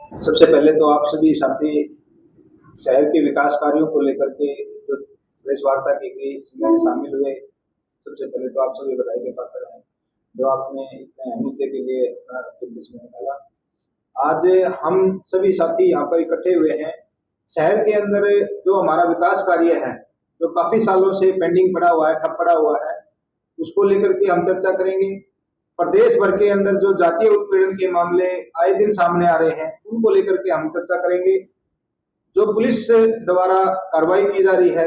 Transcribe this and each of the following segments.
सबसे पहले तो आप सभी साथी शहर के विकास कार्यों को लेकर के जो प्रेस वार्ता की गई इसमें शामिल हुए, सबसे पहले तो आप सभी बधाई के पात्र हैं जो आपने इतने अहम मुद्दे के लिए अपना कीमती समय निकाला। आज हम सभी साथी यहाँ पर इकट्ठे हुए हैं। शहर के अंदर जो हमारा विकास कार्य है, जो काफी सालों से पेंडिंग पड़ा हुआ है, ठप पड़ा हुआ है, उसको लेकर के हम चर्चा करेंगे। प्रदेश भर के अंदर जो जातीय उत्पीड़न के मामले आए दिन सामने आ रहे हैं, उनको लेकर के हम चर्चा करेंगे। जो पुलिस द्वारा कार्रवाई की जा रही है,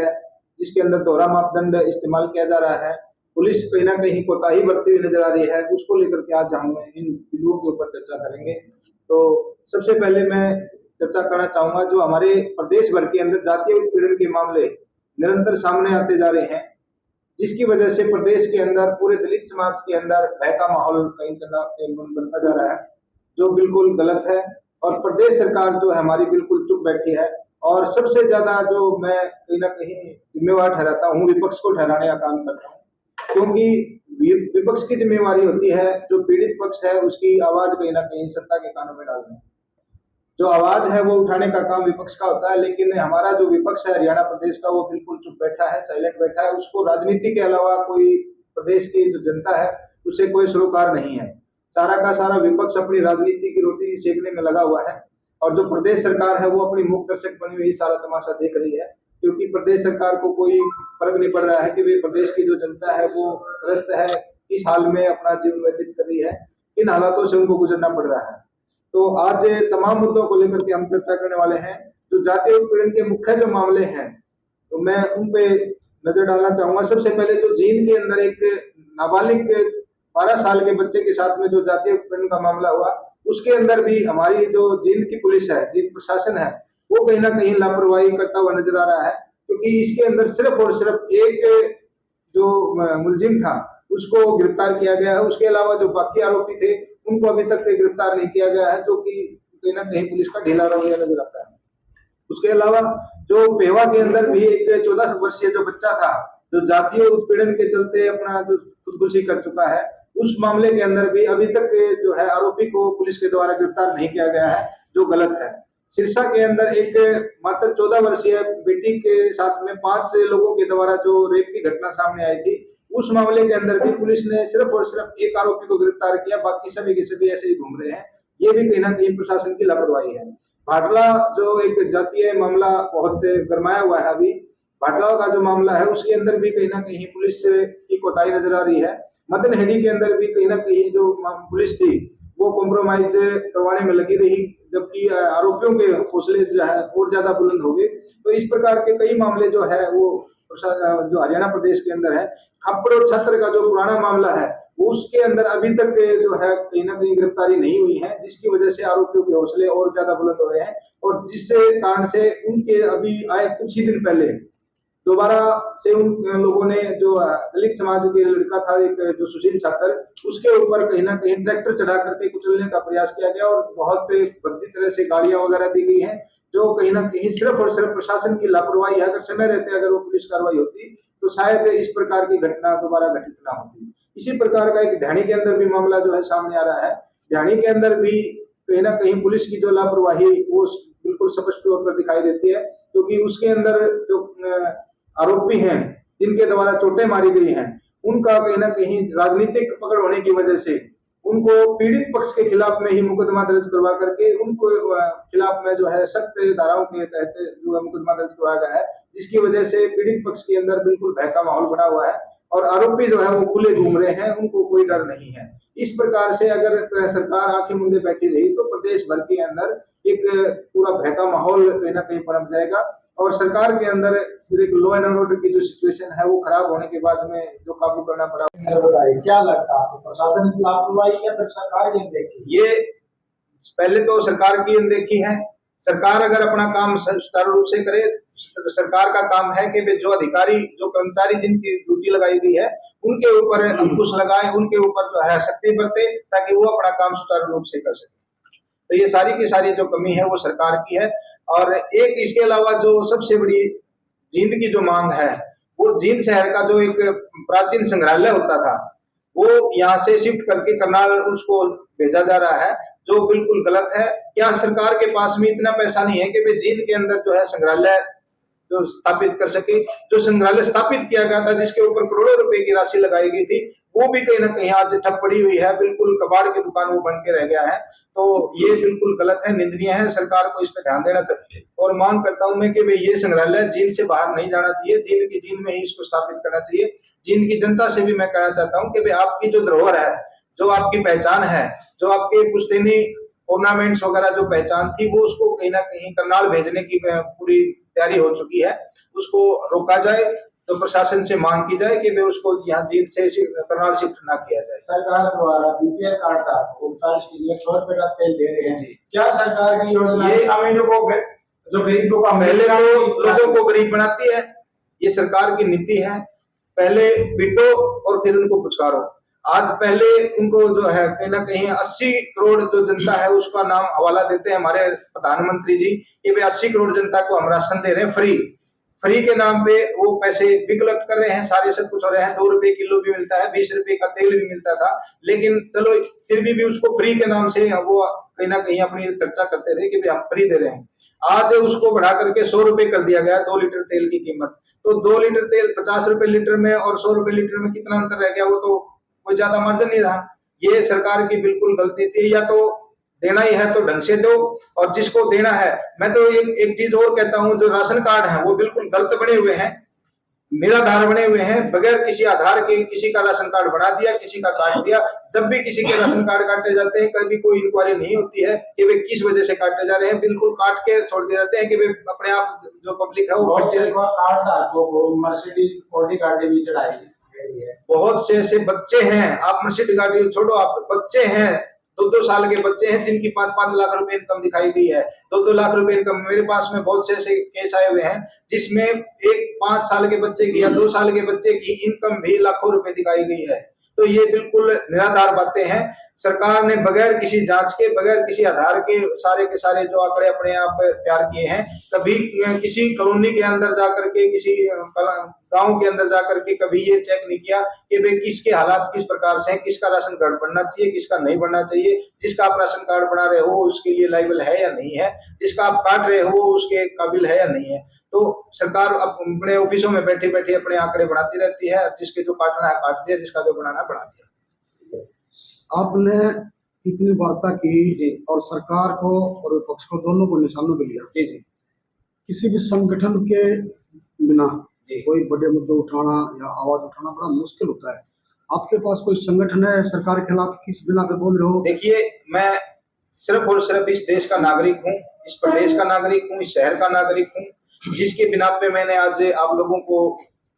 जिसके अंदर दोहरा मापदंड इस्तेमाल किया जा रहा है, पुलिस कहीं ना कहीं कोताही बरती हुई नजर आ रही है, उसको लेकर के आज हम इन बिंदुओं के ऊपर चर्चा करेंगे। तो सबसे पहले मैं चर्चा करना चाहूंगा जो हमारे प्रदेश भर के अंदर जातीय उत्पीड़न के मामले निरंतर सामने आते जा रहे हैं, जिसकी वजह से प्रदेश के अंदर पूरे दलित समाज के अंदर भय का माहौल कहीं ना कहीं बनता जा रहा है, जो बिल्कुल गलत है। और प्रदेश सरकार जो है हमारी बिल्कुल चुप बैठी है। और सबसे ज्यादा जो मैं कहीं ना कहीं जिम्मेवार ठहराता हूँ, विपक्ष को ठहराने का काम करता हूँ, क्योंकि विपक्ष की जिम्मेवारी होती है जो पीड़ित पक्ष है उसकी आवाज कहीं ना कहीं सत्ता के कानों में डालना। जो आवाज है वो उठाने का काम विपक्ष का होता है, लेकिन हमारा जो विपक्ष है हरियाणा प्रदेश का, वो बिल्कुल चुप बैठा है, साइलेंट बैठा है। उसको राजनीति के अलावा कोई प्रदेश की जो जनता है उसे कोई सरोकार नहीं है। सारा का सारा विपक्ष अपनी राजनीति की रोटी सेकने में लगा हुआ है, और जो प्रदेश सरकार है वो अपनी मूक दर्शक बनी हुई सारा तमाशा देख रही है, क्योंकि प्रदेश सरकार को कोई फर्क नहीं पड़ रहा है कि वे प्रदेश की जो जनता है वो त्रस्त है, किस हाल में अपना जीवन व्यतीत कर रही है, किन हालातों से उनको गुजरना पड़ रहा है। तो आज तमाम मुद्दों को लेकर के हम चर्चा करने वाले हैं। जो जातीय उत्पीड़न के मुख्य जो मामले हैं, तो मैं उन पे नजर डालना चाहूंगा। सबसे पहले जो जींद के अंदर एक नाबालिग 12 साल के बच्चे के साथ में जो जातीय उत्पीड़न का मामला हुआ, उसके अंदर भी हमारी जो जींद की पुलिस है, जींद प्रशासन है, वो कहीं ना कहीं लापरवाही करता हुआ नजर आ रहा है, क्योंकि इसके अंदर सिर्फ और सिर्फ एक जो मुलजिम था उसको गिरफ्तार किया गया है। उसके अलावा जो बाकी आरोपी थे उनको अभी तक गिरफ्तार नहीं किया गया है, जो कि कहीं ना कहीं पुलिस का ढीला रवैया नजर आता है। उसके अलावा जो पेवा के अंदर भी एक 14 वर्षीय जो बच्चा था, जो जातीय उत्पीड़न के चलते अपना जो खुदकुशी कर चुका है, उस मामले के अंदर भी अभी तक जो है आरोपी को पुलिस के द्वारा गिरफ्तार नहीं किया गया है, जो गलत है। सिरसा के अंदर एक मात्र 14 वर्षीय बेटी के साथ में 5 लोगों के द्वारा जो रेप की घटना सामने आई थी, उस मामले के अंदर भी पुलिस ने सिर्फ और सिर्फ एक आरोपी को गिरफ्तार किया, बाकी सभी के सभी ऐसे ही घूम रहे हैं। ये भी कहीं ना कहीं प्रशासन की लापरवाही है। भाटला जो एक जातीय मामला बहुत गरमाया हुआ है अभी, भाटला का जो मामला है उसके अंदर भी कहीं ना कहीं पुलिस की कोताही नजर आ रही है। मदनहेड़ी के अंदर भी कहीं ना कहीं जो पुलिस थी वो कॉम्प्रोमाइज करवाने में लगी रही, जबकि आरोपियों के हौसले जो है और ज्यादा बुलंद हो गए। तो इस प्रकार के कई मामले जो है वो जो हरियाणा प्रदेश के अंदर है। खप्पर और छत्र का जो पुराना मामला है उसके अंदर अभी तक जो है कहीं ना कहीं गिरफ्तारी नहीं हुई है, जिसकी वजह से आरोपियों के हौसले और ज्यादा बुलंद हो रहे हैं, और जिससे कारण से उनके अभी आए कुछ ही दिन पहले दोबारा से उन लोगों ने जो दलित समाज के लड़का था एक जो सुशील छात्र, उसके ऊपर कहीं ना कहीं ट्रैक्टर चढ़ा करके कुचलने का प्रयास किया गया, और बहुत भद्दी तरह से गाड़ियां वगैरह दी गई हैं, जो कहीं ना कहीं सिर्फ और सिर्फ प्रशासन की लापरवाही है। अगर समय रहते अगर वो पुलिस कार्रवाई होती तो शायद इस प्रकार की घटना दोबारा घटित ना होती। इसी प्रकार का एक ढाणी के अंदर भी मामला जो है सामने आ रहा है। ढाणी के अंदर भी कहीं ना कहीं पुलिस की जो लापरवाही वो बिल्कुल स्पष्ट तौर पर दिखाई देती है, क्योंकि उसके अंदर जो आरोपी हैं जिनके द्वारा चोटें मारी गई हैं, उनका कहीं ना कहीं राजनीतिक पकड़ होने की वजह से उनको पीड़ित पक्ष के खिलाफ में ही मुकदमा दर्ज करवा करके उनको खिलाफ में जो है सख्त धाराओं के तहत जो है मुकदमा दर्ज करवाया गया है, जिसकी वजह से पीड़ित पक्ष के अंदर बिल्कुल भय का माहौल बना हुआ है, और आरोपी जो है वो खुले घूम रहे हैं, उनको कोई डर नहीं है। इस प्रकार से अगर सरकार आंखें मूंदे बैठी रही तो प्रदेश भर के अंदर एक पूरा भय का माहौल कहीं ना कहीं पनप जाएगा, और सरकार के अंदर फिर एक लॉ एंड ऑर्डर की जो सिचुएशन है वो खराब होने के बाद में जो काबू करना पड़ा। बताइए क्या लगता है आपको, प्रशासन की लापरवाही या फिर सरकार की अनदेखी? ये पहले तो सरकार की अनदेखी है। सरकार अगर अपना काम सुचारू रूप से करे, सरकार का काम है कि जो अधिकारी जो कर्मचारी जिनकी ड्यूटी लगाई गई है उनके ऊपर अंकुश लगाए, उनके ऊपर जो है सख्ती बरते, ताकि वो अपना काम सुचारू रूप से कर सके। तो ये सारी की सारी जो कमी है वो सरकार की है। और एक इसके अलावा जो सबसे बड़ी जींद की जो मांग है, वो जींद शहर का जो एक प्राचीन संग्रहालय होता था वो यहाँ से शिफ्ट करके करनाल उसको भेजा जा रहा है, जो बिल्कुल गलत है। क्या सरकार के पास में इतना पैसा नहीं है कि वे जींद के अंदर जो है संग्रहालय जो स्थापित कर सके? जो संग्रहालय स्थापित किया गया था, जिसके ऊपर करोड़ों रुपए की राशि लगाई गई थी, वो भी कहीं ना कहीं आज ठप पड़ी हुई है, बिल्कुल कबाड़ की दुकान वो बन के रह गया है। तो ये बिल्कुल गलत है, निंदनीय है, सरकार को इस पर ध्यान देना चाहिए। और मांग करता हूं मैं कि भाई ये संग्रहालय जींद से बाहर नहीं जाना चाहिए, जींद की जींद में ही इसको स्थापित करना चाहिए। जींद की जनता से भी मैं कहना चाहता हूँ कि भाई आपकी जो धरोहर है, जो आपकी पहचान है, जो आपके पुश्तैनी ऑर्नामेंट्स वगैरह जो पहचान थी, वो उसको कहीं ना कहीं करनाल भेजने की पूरी तैयारी हो चुकी है, उसको रोका जाए। तो प्रशासन से मांग की जाए कि वे उसको यहाँ जींद से करनाल शिफ्ट ना किया जाए। सरकार द्वारा बीपीएल कार्ड का 39 किलो 100 रुपए का तेल दे रहे हैं जी। क्या सरकार की योजना ये ग्रामीणों को जो गरीब लोग पहले तो लोगों को गरीब बनाती है, ये सरकार की नीति है। पहले पीटो और फिर उनको पुचकारो। आज पहले उनको जो है कहीं ना कहीं 80 करोड़ जो जनता है उसका नाम हवाला देते हैं हमारे प्रधानमंत्री जी कि वे 80 करोड़ जनता को हम राशन दे रहे हैं फ्री। फ्री के नाम पे वो पैसे भी कलेक्ट कर रहे हैं, सारे सब कुछ हो रहे हैं। 2 रुपए किलो भी मिलता है, 20 रुपए का तेल भी मिलता था, लेकिन चलो फिर भी उसको फ्री के नाम से वो कहीं ना कहीं अपनी चर्चा करते थे कि हम फ्री दे रहे हैं। आज उसको बढ़ा करके 100 रुपए कर दिया गया 2 लीटर तेल की कीमत। तो 2 लीटर तेल 50 रुपए लीटर में और 100 रुपए लीटर में कितना अंतर रह गया? वो तो कोई ज्यादा मार्जिन नहीं रहा। ये सरकार की बिल्कुल गलती थी। या तो देना ही है तो ढंग से दो, और जिसको देना है, मैं तो एक चीज और कहता हूं, जो राशन कार्ड है वो बिल्कुल गलत बने हुए हैं, निराधार बने हुए हैं, बगैर किसी आधार के किसी का राशन कार्ड बना दिया, किसी का काट दिया। जब भी किसी के राशन कार्ड काटे जाते हैं, कभी कोई इंक्वायरी नहीं होती है कि वे किस वजह से काटे जा रहे हैं, बिल्कुल काट के छोड़ दिए जाते हैं कि वे अपने आप जो पब्लिक है वो मर्सिडीज ऑडी गाड़ी भी चढ़ाई है। बहुत से ऐसे बच्चे हैं, आप मर्सिडीज गाड़ी छोड़ो, आप बच्चे हैं 2-2 साल के बच्चे हैं जिनकी 5-5 लाख रुपए इनकम दिखाई गई है, 2-2 लाख रुपए इनकम। मेरे पास में बहुत से ऐसे केस आए हुए हैं जिसमें एक 5 साल के बच्चे की या 2 साल के बच्चे की इनकम भी लाखों रुपए दिखाई गई है। तो ये बिल्कुल निराधार बातें हैं। सरकार ने बगैर किसी जांच के, बगैर किसी आधार के सारे जो आंकड़े अपने आप तैयार किए हैं। कभी किसी कॉलोनी के अंदर जाकर के, किसी गांव के अंदर जाकर के कभी ये चेक नहीं किया कि वे किसके हालात किस प्रकार से हैं, किसका राशन कार्ड बनना चाहिए, किसका नहीं बनना चाहिए, जिसका आप राशन कार्ड बना रहे हो उसके लिए लायबल है या नहीं है, जिसका आप काट रहे हो उसके काबिल है या नहीं है। तो सरकार अपने ऑफिसों में बैठी बैठी अपने आंकड़े बनाती रहती है, जिसके जो काटना है काट दिया, जिसका जो बनाना बना दिया। आपने इतनी वार्ता की जी। और सरकार को और विपक्ष को दोनों को निशानों पे लिया। जी जी किसी भी संगठन के बिना जी। कोई बड़े मुद्दे उठाना या आवाज उठाना बड़ा मुश्किल होता है। आपके पास कोई संगठन है सरकार के खिलाफ, किस बिना पे बोल रहे हो? देखिए, मैं सिर्फ और सिर्फ इस देश का नागरिक हूँ, इस प्रदेश का नागरिक हूँ, इस शहर का नागरिक हूँ, जिसके बिना पे मैंने आज आप लोगों को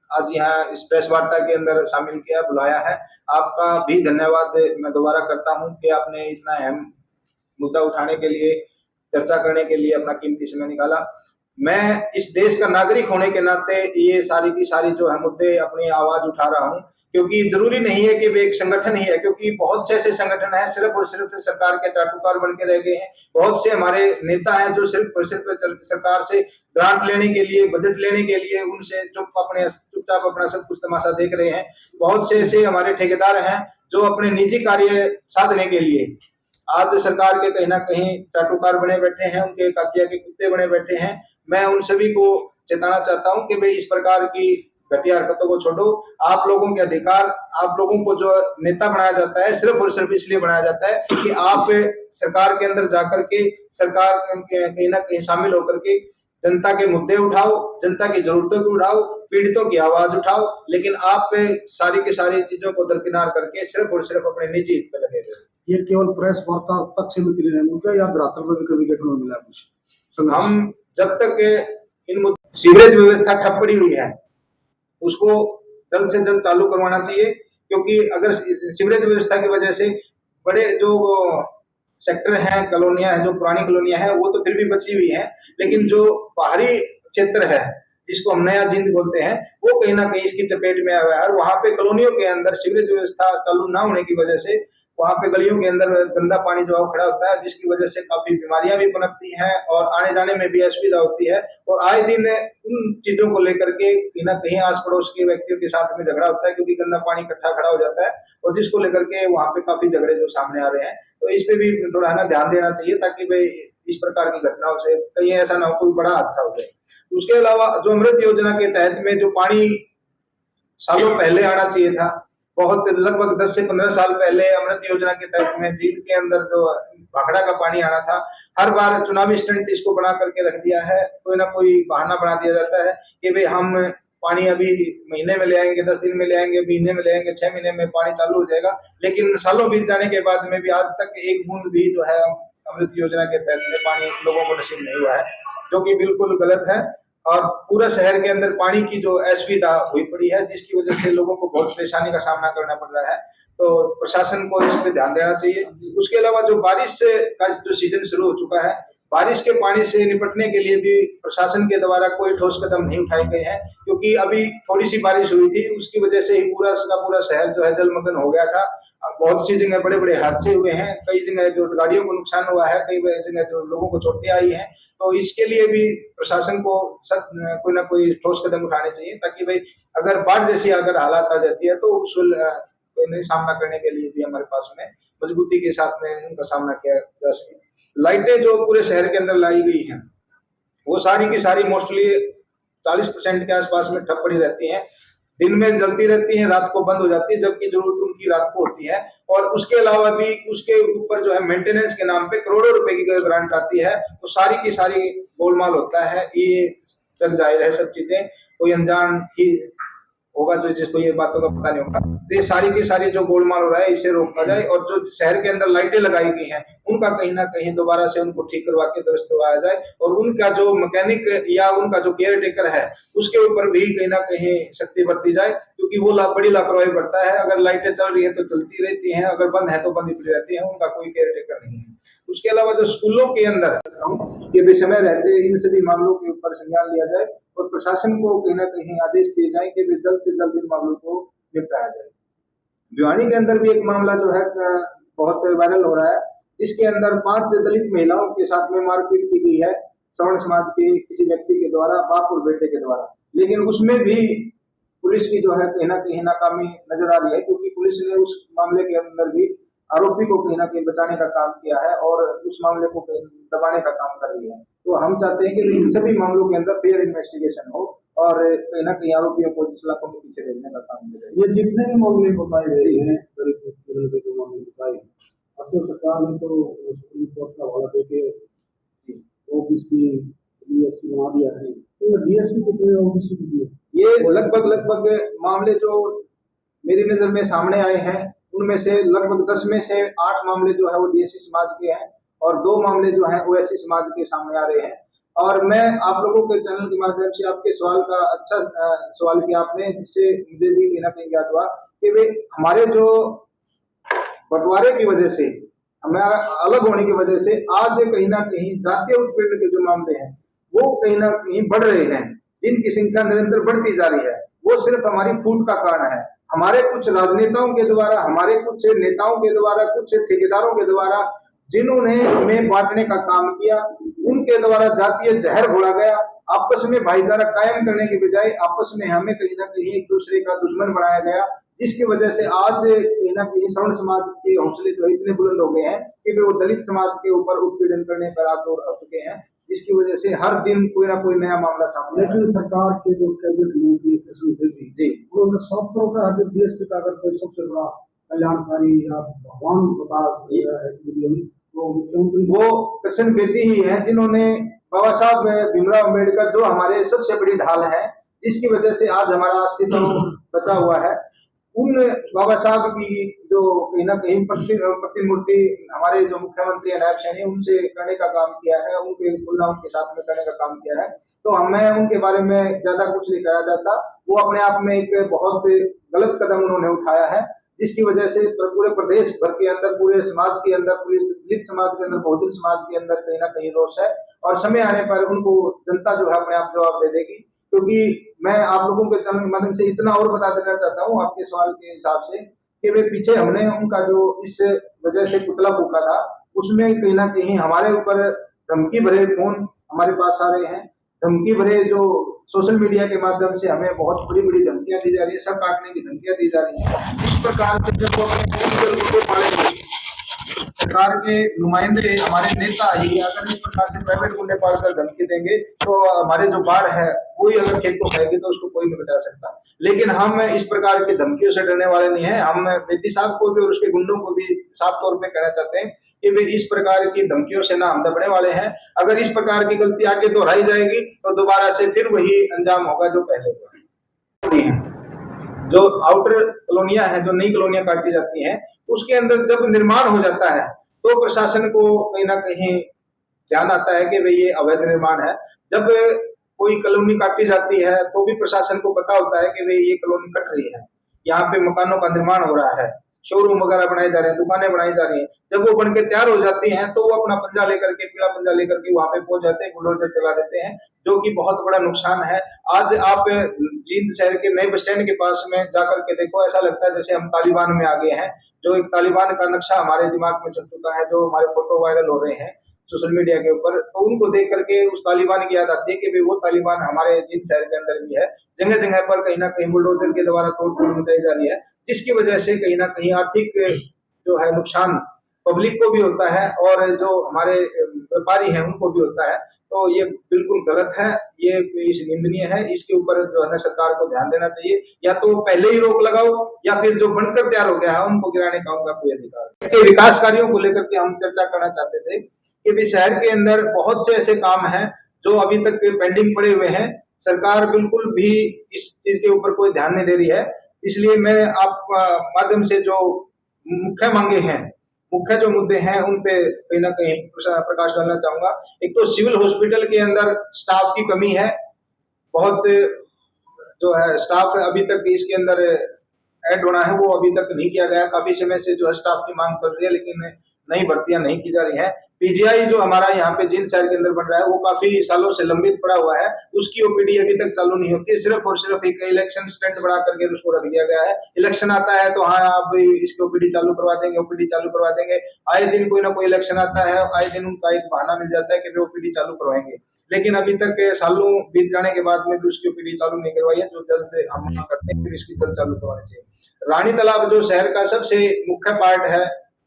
आज यहाँ इस प्रेस वार्ता के अंदर शामिल किया, बुलाया है। आपका भी धन्यवाद मैं दोबारा करता हूँ कि आपने इतना अहम मुद्दा उठाने के लिए, चर्चा करने के लिए अपना कीमती समय निकाला। मैं इस देश का नागरिक होने के नाते ये सारी की सारी जो है मुद्दे अपनी आवाज उठा रहा हूँ, क्योंकि जरूरी नहीं है कि वे एक संगठन ही है, क्योंकि बहुत से ऐसे संगठन हैं सिर्फ और सिर्फ सरकार के चाटुकार बन के रह गए हैं। बहुत से हमारे नेता हैं जो सिर्फ और सिर्फ सरकार से ग्रांट लेने के लिए, बजट लेने के लिए उनसे चुपचाप अपना सब कुछ तमाशा देख रहे हैं। बहुत से ऐसे हमारे ठेकेदार हैं जो अपने निजी कार्य साधने के लिए आज सरकार के कहीं ना कहीं चाटुकार बने बैठे हैं, उनके कातिया के कुत्ते बने बैठे हैं। मैं उन सभी को चेताना चाहता हूं कि भाई इस प्रकार की घटिया हरकतों को छोड़ो। आप लोगों के अधिकार, आप लोगों को जो नेता बनाया जाता है सिर्फ और सिर्फ इसलिए बनाया जाता है कि आप सरकार के अंदर जाकर के, सरकार कहीं ना कहीं शामिल होकर के जनता के मुद्दे उठाओ, जनता की जरूरतों को उठाओ, पीड़ितों की आवाज उठाओ, लेकिन आप सारी की सारी चीजों को दरकिनार करके सिर्फ और सिर्फ अपने निजी हित पे लगे हुए। ये केवल प्रेस वार्ता तक सीमित नहीं है मुद्दा, या धरातल पर भी कभी देखने को मिला कुछ? हम जब तक इन सीवरेज व्यवस्था ठप पड़ी हुई है उसको जल्द से जल्द चालू करवाना चाहिए, क्योंकि अगर सीवरेज व्यवस्था की वजह से बड़े जो सेक्टर हैं, कॉलोनियां हैं, जो पुरानी कॉलोनियां हैं वो तो फिर भी बची हुई हैं, लेकिन जो बाहरी क्षेत्र है जिसको हम नया जींद बोलते हैं वो कहीं ना कहीं इसकी चपेट में आया है। और वहां पे कॉलोनियों के अंदर सीवरेज व्यवस्था चालू ना होने की वजह से वहाँ पे गलियों के अंदर गंदा पानी जो है वो खड़ा होता है, जिसकी वजह से काफी बीमारियां भी पनपती हैं और आने जाने में भी असुविधा होती है। और आए दिन उन चीजों को लेकर के कहीं ना कहीं आस पड़ोस के व्यक्तियों के साथ में झगड़ा होता है, क्योंकि गंदा पानी इकट्ठा खड़ा हो जाता है और जिसको लेकर के वहाँ पे काफी झगड़े जो सामने आ रहे हैं। तो इस पे भी थोड़ा है ना ध्यान देना चाहिए, ताकि भाई इस प्रकार की घटनाओं से कहीं ऐसा ना हो कोई बड़ा हादसा हो जाए। उसके अलावा जो अमृत योजना के तहत में जो पानी सालों पहले आना चाहिए था, बहुत लगभग 10 से 15 साल पहले अमृत योजना के तहत में झील के अंदर जो भाखड़ा का पानी आना था, हर बार चुनावी स्टंट इसको बना करके रख दिया है। कोई ना कोई बहाना बना दिया जाता है कि भाई हम पानी अभी महीने में ले आएंगे, 10 दिन में ले आएंगे, महीने में ले आएंगे, 6 महीने में पानी चालू हो जाएगा। लेकिन सालों बीत जाने के बाद में भी आज तक एक बूंद भी जो है अमृत योजना के तहत में पानी लोगों को नसीब नहीं हुआ है, जो कि बिल्कुल गलत है। और पूरा शहर के अंदर पानी की जो असुविधा हुई पड़ी है, जिसकी वजह से लोगों को बहुत परेशानी का सामना करना पड़ रहा है। तो प्रशासन को इस पे ध्यान देना चाहिए। उसके अलावा जो बारिश का जो सीजन शुरू हो चुका है, बारिश के पानी से निपटने के लिए भी प्रशासन के द्वारा कोई ठोस कदम नहीं उठाए गए हैं, क्योंकि अभी थोड़ी सी बारिश हुई थी, उसकी वजह से ही पूरा का पूरा शहर जो है जलमग्न हो गया था। बहुत सी जगह बड़े बड़े हादसे हुए हैं, कई जगह जो गाड़ियों को नुकसान हुआ है, कई जगह जो लोगों को चोटें आई हैं। तो इसके लिए भी प्रशासन को कोई ना कोई ठोस कदम उठाने चाहिए, ताकि भाई अगर बाढ़ जैसी अगर हालात आ जाती है तो उसको नहीं सामना करने के लिए भी हमारे पास में मजबूती के साथ में उनका सामना किया जा सके। लाइटें जो पूरे शहर के अंदर लाई गई हैं, वो सारी की सारी मोस्टली 40% के आसपास में ठप पड़ी रहती हैं। दिन में जलती रहती हैं, रात को बंद हो जाती है, जबकि जरूरत उनकी रात को होती है। और उसके अलावा भी उसके ऊपर जो है मेंटेनेंस के नाम पे करोड़ों रुपए की ग्रांट आती है, तो सारी की सारी गोलमाल होता है। ये जग जाहिर है, सब चीजें कोई अनजान ही होगा जो जिसको ये बातों का पता नहीं होगा। तो ये सारी की सारी जो गोलमाल हो रहा है, इसे रोका जाए और जो शहर के अंदर लाइटें लगाई गई हैं उनका कहीं ना कहीं दोबारा से उनको ठीक करवा के दुरुस्त करवाया जाए, और उनका जो मैकेनिक या उनका जो केयर टेकर है उसके ऊपर भी कहीं ना कहीं सख्ती बरती जाए, क्योंकि वो बड़ी लापरवाही बरता है। अगर लाइटें चल रही है तो चलती रहती हैं, अगर बंद है तो बंद ही पड़ी रहती है, उनका कोई केयर टेकर नहीं है। उसके अलावा जो स्कूलों के अंदर ये बेसमय रहते इन सभी मामलों के ऊपर संज्ञान लिया जाए और प्रशासन को कहीं ना कहीं आदेश दिए जाए कि जल्द से जल्द इन मामलों को निपटाया जाए। भिवानी के अंदर भी एक मामला जो है बहुत वायरल हो रहा है, जिसके अंदर 5 दलित महिलाओं के साथ में मारपीट की गई है सवर्ण समाज के किसी व्यक्ति के द्वारा, बाप और बेटे के द्वारा। लेकिन उसमें भी पुलिस की जो है कहीं ना कहीं नाकामी नजर आ रही है, क्योंकि पुलिस ने उस मामले के अंदर भी आरोपी को कहीं ना कहीं बचाने का काम किया है और उस मामले को दबाने का काम कर रही है। तो हम चाहते हैं कि इन सभी मामलों के अंदर फेयर इन्वेस्टिगेशन हो और कहीं ना कहीं आरोपियों को सलाखों के पीछे भेजने का काम किया जाए। ये जितने भी मामले बताए गए हैं, दलित उत्पीड़न के जो मामले बताए, अब तो सरकार ने तो सुप्रीम कोर्ट का हवाला देके ओबीसी डीएससी बना दिया है। तो डीएससी कितने, ओबीसी कितने? ये लगभग मामले जो मेरी नजर में सामने आए हैं, उनमें से लगभग 10 में से 8 मामले जो है वो डीएससी समाज के हैं और 2 मामले जो हैं ओएससी समाज के सामने आ रहे हैं। और मैं आप लोगों के चैनल के माध्यम से आपके सवाल का अच्छा सवाल किया आपने, जिससे मुझे भी कहीं ना कहीं ज्ञात हुआ कि वे हमारे जो बंटवारे की वजह से, हमारा अलग होने की वजह से आज कहीं ना कहीं जातीय उत्पीड़न के जो मामले हैं वो कहीं ना कहीं बढ़ रहे हैं, जिनकी संख्या निरंतर बढ़ती जा रही है। वो सिर्फ हमारी फूट का कारण है। हमारे कुछ राजनेताओं के द्वारा, हमारे कुछ नेताओं के द्वारा, कुछ ठेकेदारों के द्वारा जिन्होंने हमें बांटने का काम किया, उनके द्वारा जातीय जहर घोला गया। आपस में भाईचारा कायम करने के बजाय आपस में हमें कहीं ना कहीं एक दूसरे का दुश्मन बनाया गया, जिसकी वजह से आज कहीं ना कहीं सवर्ण समाज के हौसले जो इतने बुलंद हो गए हैं कि वो दलित समाज के ऊपर उत्पीड़न करने पर आतुर हो चुके हैं, जिसकी वजह से हर दिन कोई ना कोई नया मामला सामने। लेकिन सरकार के जो कैबिनेट मंत्री जी, उन्होंने सब तरह का डीएससी का अगर कोई सबसे बड़ा कल्याणकारी या भगवान बता दिया है तो मुख्यमंत्री वो कृष्ण बेदी ही है, जिन्होंने बाबा साहब भीमराव अम्बेडकर जो हमारे सबसे बड़ी ढाल है, जिसकी वजह से आज हमारा अस्तित्व बचा हुआ है, उन बाबा साहब की जो कहीं ना कहीं प्रतिमूर्ति हमारे जो मुख्यमंत्री नायब सैनी उनसे करने का काम किया है, उनके तुलना उनके साथ में करने का काम किया है। तो हमें उनके बारे में ज्यादा कुछ नहीं कहा जाता। वो अपने आप में एक बहुत गलत कदम उन्होंने उठाया है, जिसकी वजह से पूरे प्रदेश भर के अंदर, पूरे समाज के अंदर, पूरे दलित समाज के अंदर, बहुजन समाज के अंदर कहीं ना कहीं रोष है और समय आने पर उनको जनता जो है अपने आप जवाब दे देगी। क्योंकि मैं आप लोगों के चैनल के माध्यम से इतना और बता देना चाहता हूँ आपके सवाल के हिसाब से कि वे पीछे हमने उनका जो इस वजह से पुतला फूका था, उसमें कहीं न कहीं हमारे ऊपर धमकी भरे फ़ोन हमारे पास आ रहे हैं। धमकी भरे जो सोशल मीडिया के माध्यम से हमें बहुत बड़ी-बड़ी धमकियाँ दी जा रही हैं, सर काटने की धमकियाँ दी जा रही हैं। इस प्रकार से जब वो अपने पॉलिटिकल गुंडे पालेंगे, सरकार के नुमाइंदे हमारे नेता ही अगर इस प्रकार से प्राइवेट गुंडे पालकर धमकी देंगे तो हमारे जो बाढ़ है वही अगर खेत को खाएगी तो उसको कोई नहीं बचा सकता। लेकिन हम इस प्रकार की धमकियों से डरने वाले नहीं हैं। हम बेदी साहब को भी और उसके गुंडों को भी साफ तौर पे कहना चाहते हैं कि वे इस प्रकार की धमकियों से ना हम दबने वाले हैं। अगर इस प्रकार की गलती आगे दोहराई जाएगी तो दोबारा से फिर वही अंजाम होगा जो पहले हुआ। जो आउटर कॉलोनियां हैं, जो नई कॉलोनियां काटी जाती हैं, उसके अंदर जब निर्माण हो जाता है तो प्रशासन को कहीं ना कहीं ध्यान आता है कि भाई ये अवैध निर्माण है। जब कोई कॉलोनी काटी जाती है तो भी प्रशासन को पता होता है कि भाई ये कॉलोनी कट रही है, यहाँ पे मकानों का निर्माण हो रहा है, शोरूम वगैरह बनाए जा रहे हैं, दुकानें बनाई जा रही हैं। जब वो बन के तैयार हो जाती हैं तो वो अपना पंजा लेकर के, पीला पंजा लेकर के वहां पे पहुंच जाते हैं, बुलडोजर चला देते हैं, जो कि बहुत बड़ा नुकसान है। आज आप जींद शहर के नए बस स्टैंड के पास में जाकर के देखो, ऐसा लगता है जैसे हम तालिबान में आ गए हैं। जो एक तालिबान का नक्शा हमारे दिमाग में चल चुका है, जो हमारे फोटो वायरल हो रहे हैं सोशल मीडिया के ऊपर, तो उनको देख करके उस तालिबान की याद आती है कि भाई वो तालिबान हमारे जींद शहर के अंदर भी है। जगह जगह पर कहीं ना कहीं बुलडोजर के द्वारा तोड़-फोड़ मचाई जा रही है, जिसकी वजह से कहीं ना कहीं आर्थिक जो है नुकसान पब्लिक को भी होता है और जो हमारे व्यापारी हैं उनको भी होता है। तो ये बिल्कुल गलत है, ये इस निंदनीय है। इसके ऊपर जो है ना सरकार को ध्यान देना चाहिए, या तो पहले ही रोक लगाओ या फिर जो बनकर तैयार हो गया है उनको गिराने का उनका कोई अधिकार नहीं। के विकास कार्यों को लेकर के हम चर्चा करना चाहते थे कि भी शहर के अंदर बहुत से ऐसे काम हैं जो अभी तक पेंडिंग पड़े हुए हैं। सरकार बिल्कुल भी इस चीज के ऊपर कोई ध्यान नहीं दे रही है। इसलिए मैं आप माध्यम से जो मुख्य मांगे हैं, मुख्य जो मुद्दे हैं उन पे कहीं ना कहीं प्रकाश डालना चाहूंगा। एक तो सिविल हॉस्पिटल के अंदर स्टाफ की कमी है, बहुत जो है स्टाफ अभी तक इसके अंदर ऐड होना है वो अभी तक नहीं किया गया। काफी समय से जो है स्टाफ की मांग चल रही है लेकिन नई भर्तियां नहीं की जा रही हैं। पीजीआई जो हमारा यहाँ पे जींद शहर के अंदर बन रहा है वो काफी सालों से लंबित पड़ा हुआ है, उसकी ओपीडी अभी तक चालू नहीं होती है। सिर्फ और सिर्फ एक इलेक्शन स्टंट बना करके उसको रख दिया गया है। इलेक्शन आता है तो हाँ आप इसकी ओपीडी चालू करवा देंगे, ओपीडी चालू करवा देंगे। आए दिन कोई ना कोई इलेक्शन आता है, आए दिन उनका एक बहाना मिल जाता है कि वे ओपीडी चालू करवाएंगे, लेकिन अभी तक सालों बीत जाने के बाद में भी उसकी ओपीडी चालू नहीं करवाई है। जो जल्द हम करते हैं फिर इसकी जल्द चालू करवानी चाहिए। रानी तालाब जो शहर का सबसे मुख्य पार्ट है,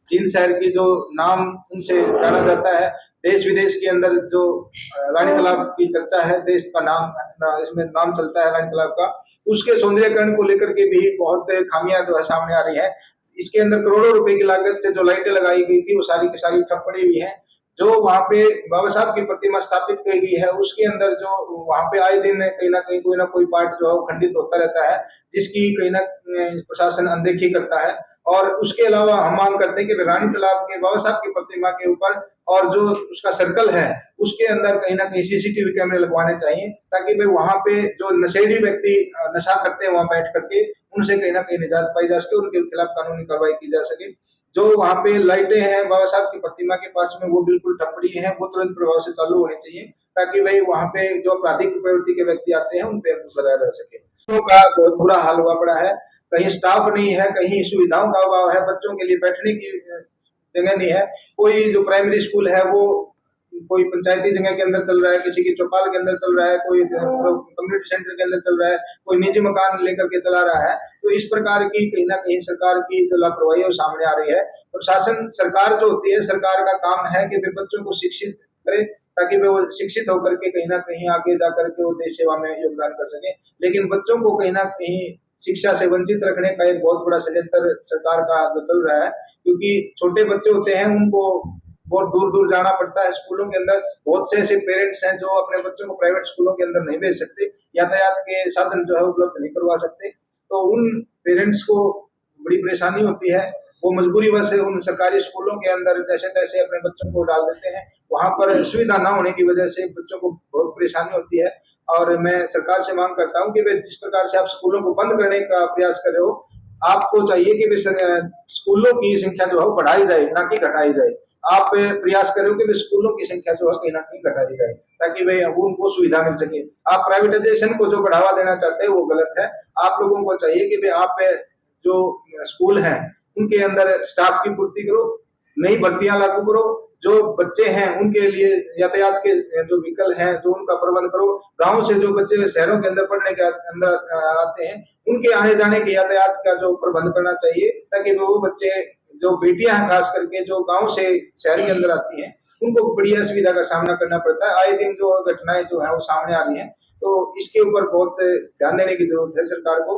जींद शहर की जो नाम उनसे जाना जाता है, देश विदेश के अंदर जो रानी तालाब की चर्चा है, देश का नाम इसमें नाम चलता है रानी तालाब का, उसके सौंदर्यकरण को लेकर के भी बहुत खामियां जो है सामने आ रही है। इसके अंदर करोड़ों रुपए की लागत से जो लाइटें लगाई गई थी वो सारी की सारी ठप पड़ी हुई है। जो वहां पे बाबा साहब की प्रतिमा स्थापित की गई है उसके अंदर जो वहां पे आए दिन कहीं ना कोई पार्ट जो है वो खंडित होता रहता है, जिसकी कहीं ना प्रशासन अनदेखी करता है। और उसके अलावा हम मांग करते हैं कि रानी तालाब के बाबा साहब की प्रतिमा के ऊपर और जो उसका सर्कल है उसके अंदर कहीं ना कहीं सीसीटीवी कैमरे लगवाने चाहिए, ताकि भाई वहां पे जो नशेड़ी व्यक्ति नशा करते हैं वहां बैठ करके उनसे कहीं ना कहीं निजात पाई जा सके, उनके खिलाफ कानूनी कार्रवाई की जा सके। जो वहां पे लाइटें हैं बाबा साहब की प्रतिमा के पास में वो बिल्कुल टपड़ी हैं, वो तुरंत प्रभाव से चालू होनी चाहिए, ताकि भाई वहां पे जो आपराधिक प्रवृत्ति के व्यक्ति आते हैं उन पे अंकुश लगाया जा सके। बच्चों का बहुत बुरा हाल हुआ पड़ा है, कहीं स्टाफ नहीं है, कहीं सुविधाओं का अभाव है, बच्चों के लिए बैठने की जगह नहीं है। कोई जो प्राइमरी स्कूल है वो कोई पंचायती जगह के अंदर चल रहा है, किसी की चौपाल के अंदर चल रहा है, कोई कम्युनिटी सेंटर के अंदर चल रहा है, कोई निजी मकान लेकर के चला रहा है। तो इस प्रकार की कहीं ना कहीं सरकार की जो लापरवाही है वो सामने आ रही है। प्रशासन सरकार जो होती है, सरकार का काम है कि वे बच्चों को शिक्षित करे, ताकि वे वो शिक्षित होकर के कहीं ना कहीं आगे जाकर के वो देश सेवा में योगदान कर सके। लेकिन बच्चों को कहीं ना कहीं शिक्षा से वंचित रखने का एक बहुत बड़ा षड्यंत्र सरकार का जो चल रहा है, क्योंकि छोटे बच्चे होते हैं उनको बहुत दूर दूर जाना पड़ता है स्कूलों के अंदर। बहुत से ऐसे पेरेंट्स हैं जो अपने बच्चों को प्राइवेट स्कूलों के अंदर नहीं भेज सकते, यातायात के साधन जो है उपलब्ध नहीं करवा सकते, तो उन पेरेंट्स को बड़ी परेशानी होती है। वो मजबूरी वश उन सरकारी स्कूलों के अंदर जैसे तैसे अपने बच्चों को डाल देते हैं, वहां पर सुविधा न होने की वजह से बच्चों को बहुत परेशानी होती है। और मैं सरकार से मांग करता हूं कि वे जिस प्रकार से आप स्कूलों को बंद करने का प्रयास कर रहे हो, आपको चाहिए कि स्कूलों की संख्या जो है बढ़ाई जाए, ना कि घटाई जाए। आप प्रयास करो कि स्कूलों की संख्या जो है कहीं ना कहीं घटाई जाए, ताकि भाई उनको सुविधा मिल सके। आप प्राइवेटाइजेशन को जो बढ़ावा देना चाहते हैं वो गलत है। आप लोगों को चाहिए कि भाई आप जो स्कूल हैं उनके अंदर स्टाफ की पूर्ति करो, नई भर्तियां लागू करो, जो बच्चे हैं उनके लिए यातायात के जो व्हीकल हैं जो उनका प्रबंध करो, गांव से जो बच्चे शहरों के अंदर पढ़ने के अंदर आते हैं उनके आने जाने के यातायात का जो प्रबंध करना चाहिए, ताकि वो बच्चे जो बेटियां हैं खास करके जो गांव से शहर के अंदर आती हैं उनको बड़ी असुविधा का सामना करना पड़ता है। आए दिन जो घटनाएं जो है वो सामने आ रही हैं, तो इसके ऊपर बहुत ध्यान देने की जरूरत है सरकार को।